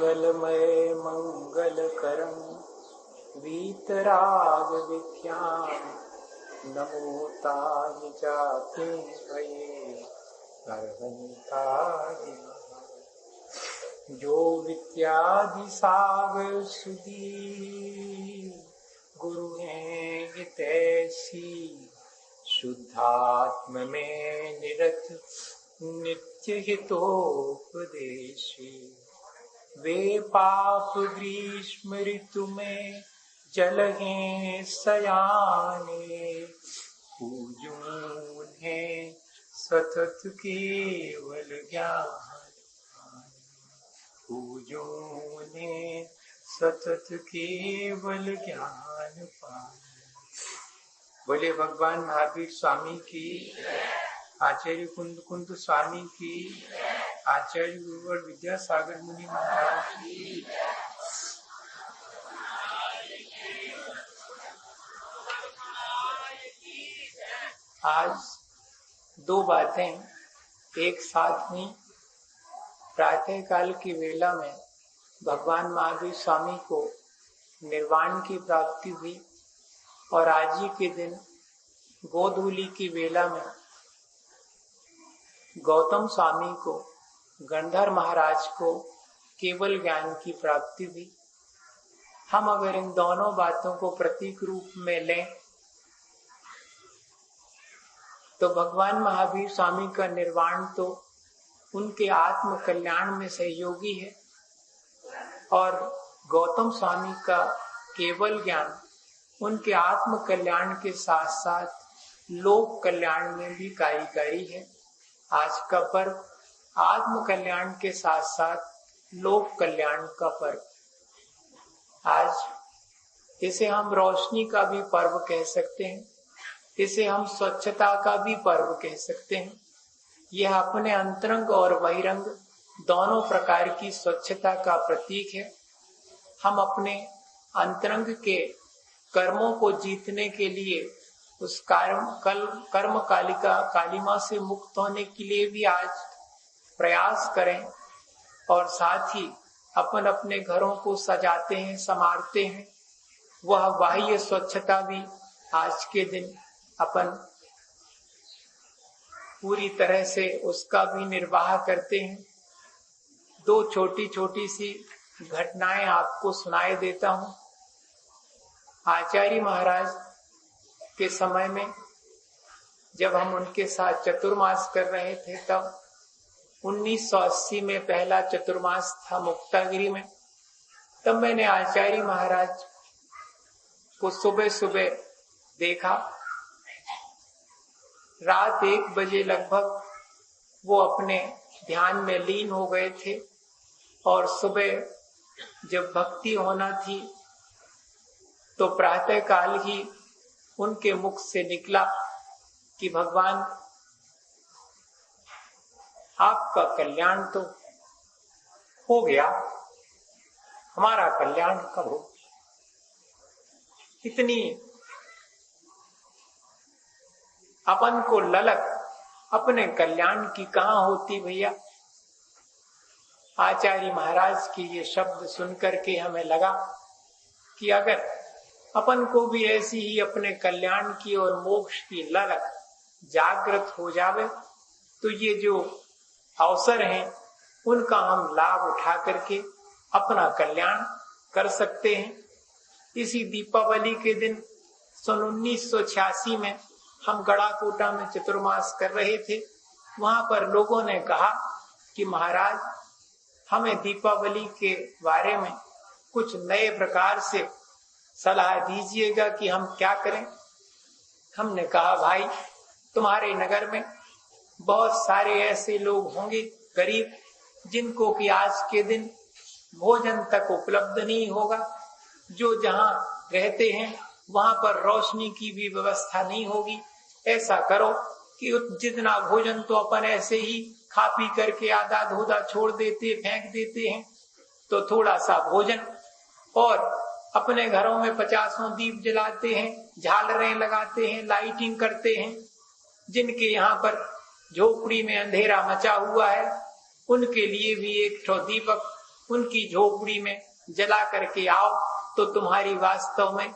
मंगलमय मंगलकरं वीतराग विख्यान नमो ताय जाते भये अर्हंताय जो विद्यादि सागर सुधी गुरु हैं हितैषी शुद्धात्म में निरत नित्य हितोपदेशी वे पाप ग्रीष्म ऋतु में जल हैं सयाने पूजूं उन्हें सतत केवल ज्ञान पूजूं उन्हें सतत केवल ज्ञान पान। बोले भगवान महावीर स्वामी की, आचार्य कुंद स्वामी की, आचार्य गुरुवर विद्यासागर मुनि महाराज की। आज दो बातें एक साथ में प्रातः काल की वेला में भगवान महावीर स्वामी को निर्वाण की प्राप्ति हुई और आज ही के दिन गोधूली की वेला में गौतम स्वामी को, गंधर महाराज को केवल ज्ञान की प्राप्ति हुई। हम अगर इन दोनों बातों को प्रतीक रूप में लें तो भगवान महावीर स्वामी का निर्वाण तो उनके आत्म कल्याण में सहयोगी है और गौतम स्वामी का केवल ज्ञान उनके आत्म कल्याण के साथ साथ लोक कल्याण में भी कार्यकारी है। आज का पर्व आत्म कल्याण के साथ साथ लोक कल्याण का पर्व। आज इसे हम रोशनी का भी पर्व कह सकते हैं, इसे हम स्वच्छता का भी पर्व कह सकते हैं। यह अपने अंतरंग और बहिरंग दोनों प्रकार की स्वच्छता का प्रतीक है। हम अपने अंतरंग के कर्मों को जीतने के लिए उस कर्म कालिमा से मुक्त होने के लिए भी आज प्रयास करें और साथ ही अपन अपने घरों को सजाते हैं, संवारते हैं। वह बाह्य स्वच्छता भी आज के दिन अपन पूरी तरह से उसका भी निर्वाह करते हैं। दो छोटी छोटी सी घटनाएं आपको सुनाई देता हूं। आचार्य महाराज के समय में जब हम उनके साथ चतुर्मास कर रहे थे तब 1980 में पहला चतुर्मास था मुक्तागिरी में। तब मैंने आचार्य महाराज को सुबह सुबह देखा। रात 1 बजे लगभग वो अपने ध्यान में लीन हो गए थे और सुबह जब भक्ति होना थी तो प्रातः काल ही उनके मुख से निकला कि भगवान आपका कल्याण तो हो गया, हमारा कल्याण कब हो। इतनी अपन को ललक अपने कल्याण की कहां होती भैया। आचार्य महाराज की ये शब्द सुनकर के हमें लगा कि अगर अपन को भी ऐसी ही अपने कल्याण की और मोक्ष की ललक जागृत हो जावे तो ये जो अवसर हैं उनका हम लाभ उठा करके अपना कल्याण कर सकते हैं। इसी दीपावली के दिन सन 1986 में हम गढ़ाकोटा में चतुर्मास कर रहे थे। वहां पर लोगों ने कहा कि महाराज हमें दीपावली के बारे में कुछ नए प्रकार से सलाह दीजिएगा कि हम क्या करें। हमने कहा भाई तुम्हारे नगर में बहुत सारे ऐसे लोग होंगे गरीब जिनको कि आज के दिन भोजन तक उपलब्ध नहीं होगा, जो जहां रहते हैं वहां पर रोशनी की भी व्यवस्था नहीं होगी। ऐसा करो कि जितना भोजन तो अपन ऐसे ही खा पी करके आधा धोधा छोड़ देते फेंक देते हैं, तो थोड़ा सा भोजन और अपने घरों में 50 दीप जलाते हैं, झालरें लगाते हैं, लाइटिंग करते हैं। जिनके यहाँ पर झोपड़ी में अंधेरा मचा हुआ है उनके लिए भी एक ठो दीपक उनकी झोपड़ी में जला करके आओ तो तुम्हारी वास्तव में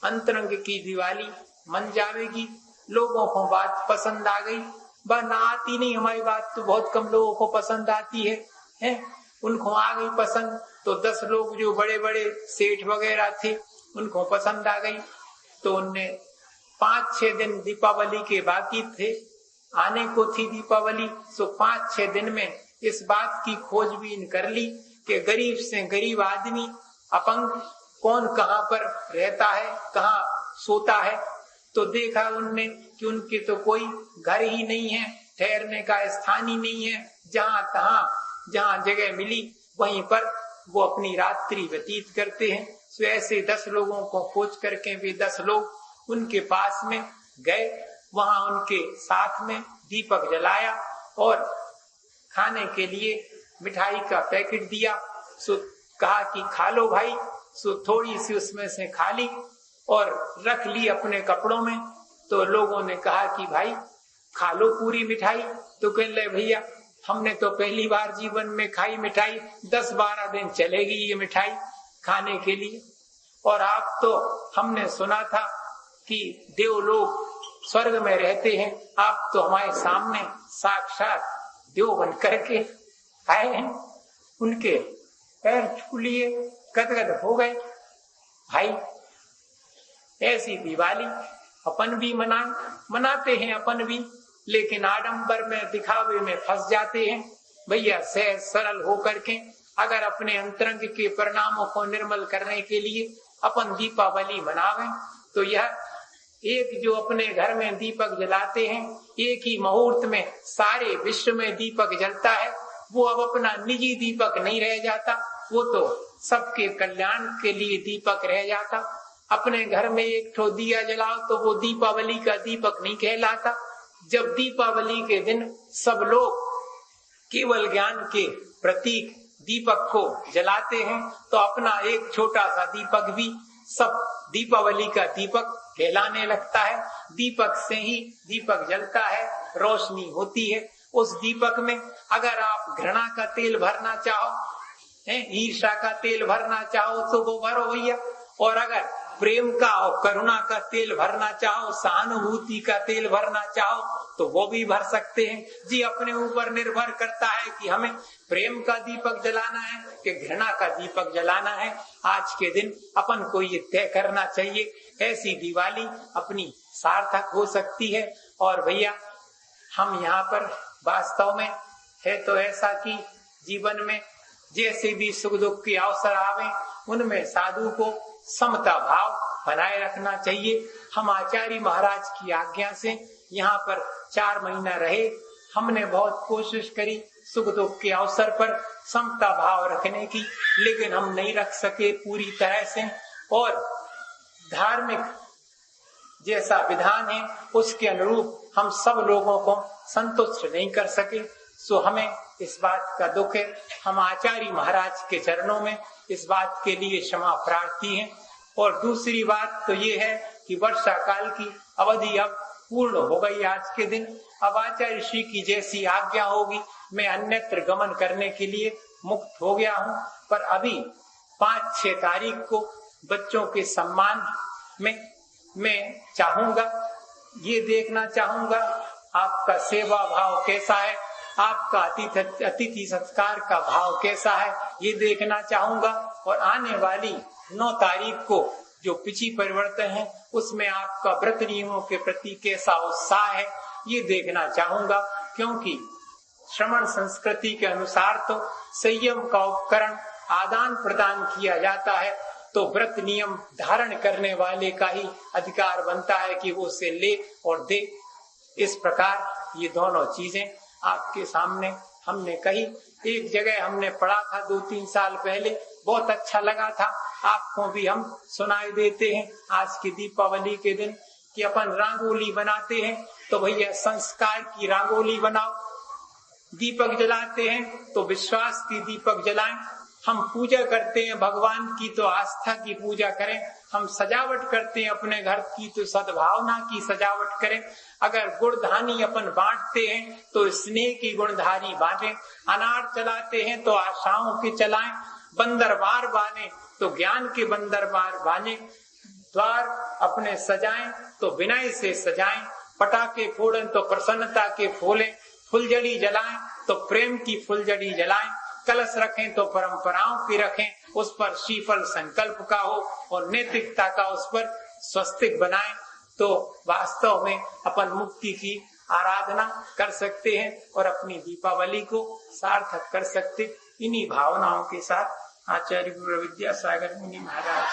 अंतरंग की दिवाली मन जावेगी। लोगों को बात पसंद आ गई, वह ना आती नहीं, हमारी बात तो बहुत कम लोगों को पसंद आती है? उनको आ गई पसंद, तो 10 लोग जो बड़े बड़े सेठ वगैरह थे उनको पसंद आ गई। तो उनने 5-6 दिन दीपावली के बाकी थे, आने को थी दीपावली, सो 5-6 दिन में इस बात की खोजबीन कर ली कि गरीब से गरीब आदमी अपंग कौन कहाँ पर रहता है, कहाँ सोता है। तो देखा उनने कि उनके तो कोई घर ही नहीं है, ठहरने का स्थान ही नहीं है, जहाँ जगह मिली वहीं पर वो अपनी रात्रि व्यतीत करते हैं। तो ऐसे 10 लोगों को खोज करके वे 10 लोग उनके पास में गए, वहां उनके साथ में दीपक जलाया और खाने के लिए मिठाई का पैकेट दिया। सो कहा कि खा लो भाई। सो थोड़ी सी उसमें से खा ली और रख ली अपने कपड़ों में। तो लोगों ने कहा कि भाई खा लो पूरी मिठाई। तो कह ले भैया हमने तो पहली बार जीवन में खाई मिठाई, 10-12 दिन चलेगी ये मिठाई खाने के लिए। और आप तो हमने सुना था कि देवलोक स्वर्ग में रहते हैं, आप तो हमारे सामने साक्षात देव बन करके आए हैं। उनके पैर छू लिए, गदगद हो गए। भाई ऐसी दिवाली अपन भी मनाते हैं अपन भी, लेकिन आडंबर में दिखावे में फंस जाते हैं। भैया सहज सरल होकर के अगर अपने अंतरंग के परिणामों को निर्मल करने के लिए अपन दीपावली मनावें तो यह एक जो अपने घर में दीपक जलाते हैं, एक ही मुहूर्त में सारे विश्व में दीपक जलता है। वो अब अपना निजी दीपक नहीं रह जाता, वो तो सबके कल्याण के लिए दीपक रह जाता। अपने घर में एक ठो दिया जलाओ तो वो दीपावली का दीपक नहीं कहलाता। जब दीपावली के दिन सब लोग केवल ज्ञान के प्रतीक दीपक को जलाते हैं तो अपना एक छोटा सा दीपक भी सब दीपावली का दीपक कहलाने लगता है। दीपक से ही दीपक जलता है, रोशनी होती है। उस दीपक में अगर आप घृणा का तेल भरना चाहो, ईर्ष्या का तेल भरना चाहो तो वो भरो भैया। और अगर प्रेम का और करुणा का तेल भरना चाहो, सहानुभूति का तेल भरना चाहो तो वो भी भर सकते हैं। जी अपने ऊपर निर्भर करता है कि हमें प्रेम का दीपक जलाना है कि घृणा का दीपक जलाना है। आज के दिन अपन को ये तय करना चाहिए, ऐसी दिवाली अपनी सार्थक हो सकती है। और भैया हम यहाँ पर वास्तव में है तो ऐसा कि जीवन में जैसे भी सुख दुख के अवसर आवे उनमें साधु को समता भाव बनाए रखना चाहिए। हम आचार्य महाराज की आज्ञा से यहाँ पर 4 महीना रहे, हमने बहुत कोशिश करी सुख दुख के अवसर पर समता भाव रखने की, लेकिन हम नहीं रख सके पूरी तरह से। और धार्मिक जैसा विधान है उसके अनुरूप हम सब लोगों को संतुष्ट नहीं कर सके। सो हमें इस बात का दुख है। हम आचार्य महाराज के चरणों में इस बात के लिए क्षमा प्रार्थी हैं। और दूसरी बात तो ये है कि वर्षा काल की अवधि अब पूर्ण हो गई आज के दिन। अब आचार्य श्री की जैसी आज्ञा होगी मैं अन्यत्र गमन करने के लिए मुक्त हो गया हूँ। पर अभी 5-6 तारीख को बच्चों के सम्मान में मैं चाहूंगा, ये देखना चाहूंगा आपका सेवा भाव कैसा है, आपका अतिथि सत्कार का भाव कैसा है, ये देखना चाहूंगा। और आने वाली 9 तारीख को जो पिछी परिवर्तन है उसमें आपका व्रत नियमों के प्रति कैसा उत्साह है ये देखना चाहूंगा। क्योंकि श्रमण संस्कृति के अनुसार तो संयम का उपकरण आदान प्रदान किया जाता है, तो व्रत नियम धारण करने वाले का ही अधिकार बनता है कि वो उसे ले और दे। इस प्रकार ये दोनों चीजें आपके सामने हमने कही। एक जगह हमने पढ़ा था 2-3 साल पहले, बहुत अच्छा लगा था, आपको भी हम सुनाई देते हैं आज की दीपावली के दिन कि अपन रंगोली बनाते हैं तो भैया संस्कार की रंगोली बनाओ। दीपक जलाते हैं तो विश्वास की दीपक जलाएं। हम पूजा करते हैं भगवान की तो आस्था की पूजा करें, हम सजावट करते हैं अपने घर की तो सद्भावना की सजावट करें। अगर गुणधानी अपन बांटते हैं तो स्नेह की गुणधारी बांटें, अनार चलाते हैं तो आशाओं के चलाएं, बंदरबार बाने तो ज्ञान के बंदरबार बाने, द्वार अपने सजाएं तो विनय से सजाएं, पटाखे फोड़ें तो प्रसन्नता के फोलें, फुलझड़ी जलाएं तो प्रेम की फुलझड़ी जलाएं, कलश रखें तो परंपराओं की रखें, उस पर श्रीफल संकल्प का हो और नैतिकता का उस पर स्वस्तिक बनाएं, तो वास्तव में अपन मुक्ति की आराधना कर सकते हैं और अपनी दीपावली को सार्थक कर सकते। इन्हीं भावनाओं के साथ आचार्य गुरु विद्यासागर मुनि महाराज